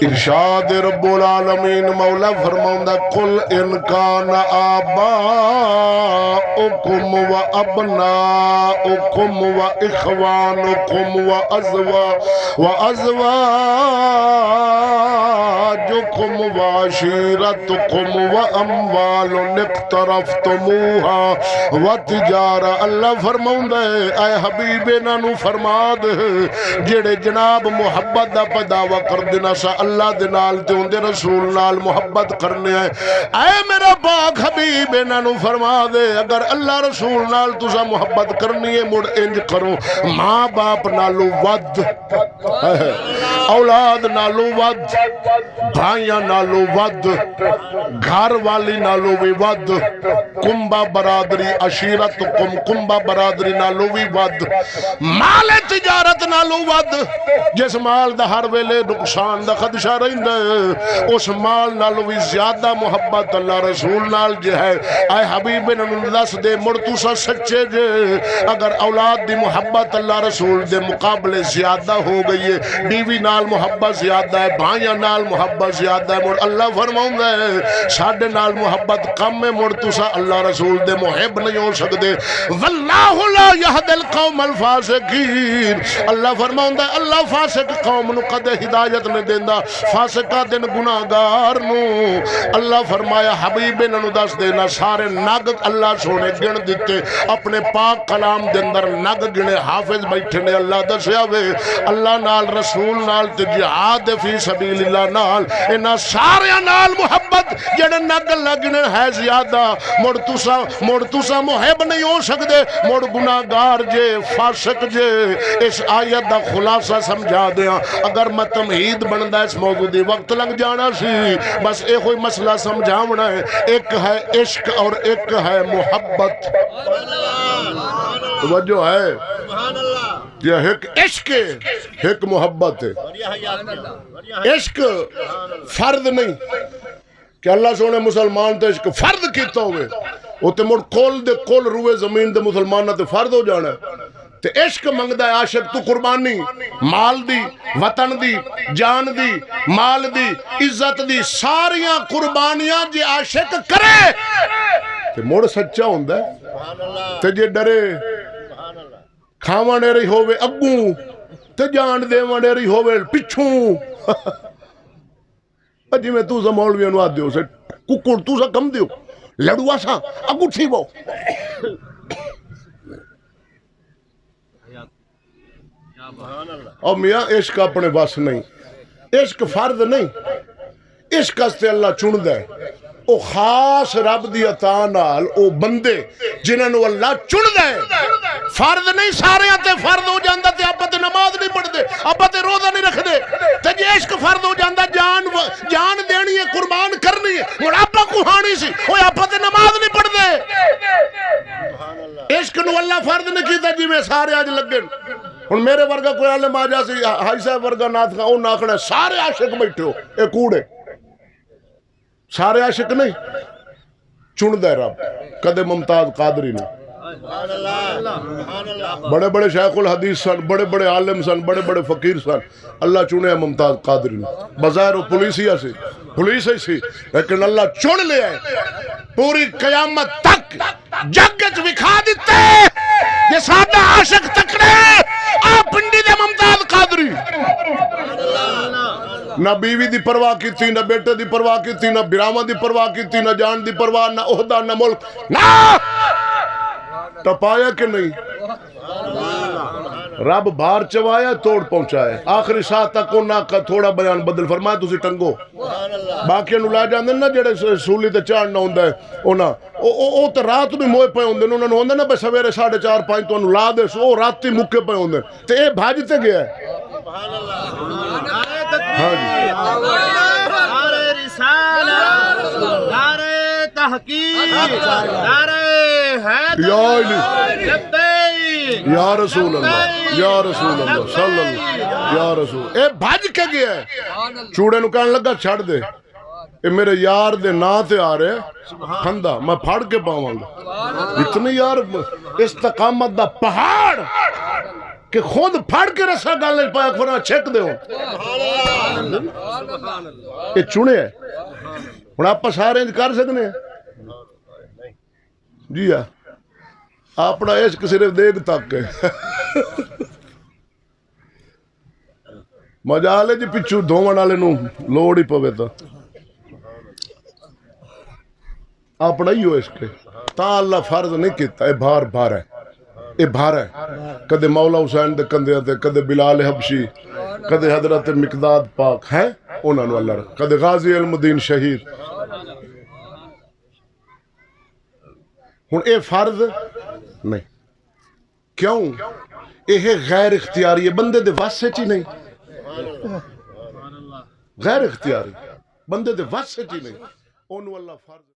ارشاد رب العالمین مولا فرماؤندا قل ان کان آباؤکم و ابناؤکم و اخوانکم و ازواجکم و عشیرتکم و اموال اقترفتموها و تجارہ. اللہ فرماؤندا اے حبیب انہاں نو فرما دے جڑے جناب محبت دا پداوا کر دینا سا اللہ دے نال تے اون دے رسول نال محبت کرنے ہے. اے میرا پاک حبیب انہاں نو فرما دے اگر اللہ رسول نال تسا محبت کرنی ہے مڑ انج کرو ماں باپ نالو ود اولاد نالو ود بھائیاں نالو ود گھر والی نالو بھی ود کنبا برادری عشیرت کنبا برادری نالو بھی ود مال تجارت نالو ود جس مال دا ہر ویلے نقصان دا خدشہ رہندا ہے اس مال نالو بھی زیادہ محبت اللہ رسول نال جے ہے. اے حبیب نوں دس دے مڑ تساں سچے جے اگر اولاد دی محبت اللہ رسول دے مقابلے زیادہ ہو گئی ہے بیوی نال محبت زیادہ ہے بھائیاں نال محبت زیادہ ہے مڑ اللہ فرماؤندا ہے ساڈے نال محبت کم ہے مڑ تساں اللہ رسول دے محب نہیں ہو سکدے. واللہ لا یہدی القوم الفاسقین. اللہ فرماؤندا ہے اللہ فاسق قوم نو کدے ہدایت نہیں دیندا فاسقاں دے گناہگار نو. اللہ فرمایا حبیب انہاں نو دس دینا سارے نگ اللہ سونے گن دتے اپنے پاک کلام دے اندر نگ گنے حافظ بیٹھے نے اللہ دسیا وے اللہ نال رسول نال تے جہاد فی سبیل اللہ نال انہاں سارے نال محبت جڑے نگ لگنے ہے زیادہ مڑ تساں محب نہیں ہو سکدے مڑ گناہگار جے فاسق جے. اس آیت دا خلاصہ سمجھا دیاں اگر میں تمہید بندا اس موضوع دی وقت لگ جانا سی بس ایک کوئی مسئلہ سمجھاونا ہے. ایک ہے عشق اور ایک ہے محبت. توجہ ہے یہ ایک عشق ہے ایک محبت ہے. عشق فرد نہیں کہ اللہ سونے مسلمان تے عشق فرد کیتا ہوئے وہ تے مڑ کول دے کول روئے زمین دے مسلمانہ تے فرد ہو جانا ہے. تے عشق منگدا ہے عاشق تو قربانی مال دی وطن دی جان دی مال دی عزت دی ساریاں قربانیاں جے عاشق کرے تے مڑ سچا ہوندا ہے. تے جے ڈرے کھاواں ڈیری ہووے اگوں تے جان دیواں ڈیری ہووے پچھوں جی میں تو سا مولوی نو آدھ دیو سے ککڑ تو سا کم دیو لڑوا سا اگو تھی وہ اور میاں عشق اپنے بس نہیں عشق فرد نہیں عشق استے اللہ چن دے او خاص رب دی عطا نال او بندے جنہاں نو اللہ چن دے فرد نہیں سارے تے فرد ہو جاندا تے آپ تے نماز نہیں پڑھ دے آپ تے روزہ نہیں رکھ دے تے جے عشق فرد ہو جاندا جان دینی ہے قربان کرنی ہے اور آپ کو ہانی سی او آپ تے نماز نہیں پڑھ دے. عشق نو اللہ فرد نے کیتا جی میں سارے اج لگن ہن میرے ورگا کوئی عالم آ جا سی حاجی صاحب ورگا نات خان او ناکھنا سارے عاشق بیٹھے ہو اے کوڑے سارے عاشق نہیں چن دے رب کدے ممتاز قادری نہیں. بڑے بڑے شیخ الحدیث سن بڑے بڑے عالم سن بڑے بڑے فقیر سن اللہ چنے ممتاز قادری نے بظاہر وہ پولیس ہی سی لیکن اللہ چن لیا ہے پوری قیامت تک جگ وچ وکھا دیتے یہ سادہ عاشق تکڑے آ پنڈی دے ممتاز قادری نہ بیوی دی پرواہ کیتی نہ بیٹے دی پرواہ کیتی نہ براواں دی پرواہ کیتی نہ جان دی پرواہ نہ عہدہ نہ ملک نہ ٹپایا کہ نہیں رب بھار چوایا توڑ پہنچایا آخری ساتھ تک انہاں کا تھوڑا بیان بدل فرمایا تسی ٹنگو باقی انہوں لا جاندے نا جڑے سولی تے چاڑنا ہوندہ ہے انہاں او تے رات بھی موئے پہ ہوندے انہوں نے ہوندے نا بے سویرے 4:30 تو انہوں لا دے سو راتی مکے پہ ہوندے تے اے بھاجتے گیا ہے نعرہ رسالت نعرہ تحقیق نعرہ یا رسول اللہ یا رسول اللہ صلی اللہ یا رسول اے بھاج کے گیا ہے چوڑے نو کہنے لگا چھڑ دے اے میرے یار دے نا تے آ رہے کھندا میں پھاڑ کے پاواں گا اتنے یار استقامت دا پہاڑ کہ خود پھڑ کے رسا گالنے پاک فرما چھک دے ہوں یہ چنے ہے ہوں آپ سارے کر سکنے جی ہاں اپنا عشق صرف دیکھ تک ہے مجالے جی پچھو دھومن والے نو لوڑ ہی پوے تا اپنا ہی ہو عشق تا اللہ فرض نہیں کیتا اے بھار بھار ہے اے بھار ہے کدے مولا حسین دے کندے تے کدے بلال حبشی کدے حضرت مقداد پاک ہیں انہاں نو اللہ رکھ کدے غازی علم الدین شہید ہن اے فرض نہیں کیوں یہ غیر اختیاری ہے بندے دے واسے چی نہیں غیر اختیاری بندے دے واسے چی نہیں انہوں اللہ فرض